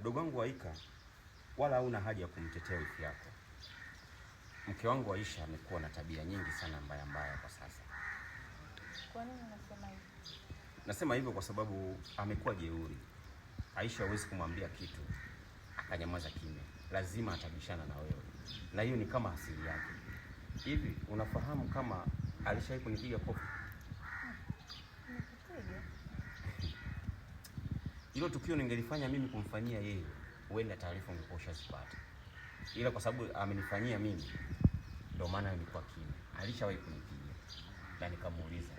Mdogo wangu Aika, wala hauna haja ya kumtetea wifi yako. Mke wangu Aisha amekuwa na tabia nyingi sana mbaya mbaya kwa sasa. Kwa nini unasema hivyo? Nasema hivyo kwa sababu amekuwa jeuri. Aisha hawezi kumwambia kitu akanyamaza kimya, lazima atabishana na wewe, na hiyo ni kama asili yake. Hivi unafahamu kama alishawahi kunipiga kofi? Nikupiga? Hilo tukio ningelifanya mimi kumfanyia yeye, wewe na taarifa ungekuwa ushazipata. Ila kwa sababu amenifanyia mimi, ndio maana nilikuwa kimya. Alishawahi kunipiga na nikamuuliza,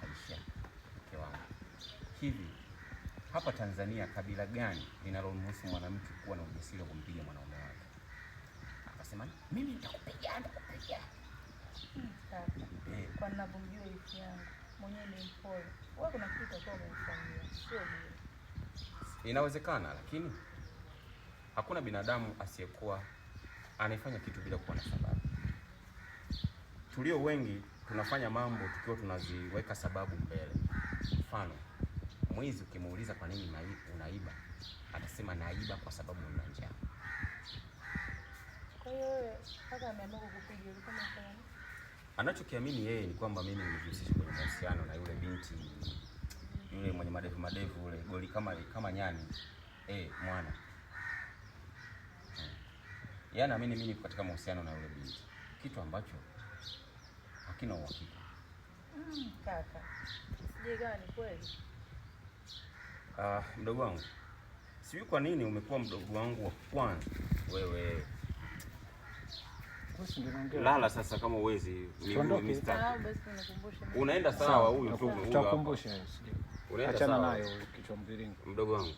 Aisha mke wangu, hivi hapa Tanzania kabila gani linalomruhusu mwanamke kuwa na ujasiri wa kumpiga mwanaume wake? Akasema, mimi nitakupiga. Kwa ninavyomjua wifi yangu, mwenyewe ni mpole. Wewe kuna kitu utakuwa umemfanyia, sio mimi. Inawezekana, lakini hakuna binadamu asiyekuwa anafanya kitu bila kuwa na sababu. Tulio wengi tunafanya mambo tukiwa tunaziweka sababu mbele. Mfano, mwizi ukimuuliza kwa nini unaiba, atasema naiba kwa sababu nina njaa. Kwa hiyo wewe hata ameamua kukupiga ulikuwa unafanya nini? Anachokiamini yeye ni kwamba mimi nilijihusisha kwenye mahusiano na yule binti yule mwenye madevu yule goli kama nyani mwana. Yeye anaamini mimi niko katika mahusiano na yule binti, kitu ambacho hakina uhakika. Kaka, sije gani kweli? Mdogo wangu, sijui kwa nini umekuwa mdogo wangu wa kwanza wewe. Lala sasa kama uwezi unaenda sawa huyu tu. Tutakumbusha. Achana nayo kichwa mviringo. Mdogo wangu.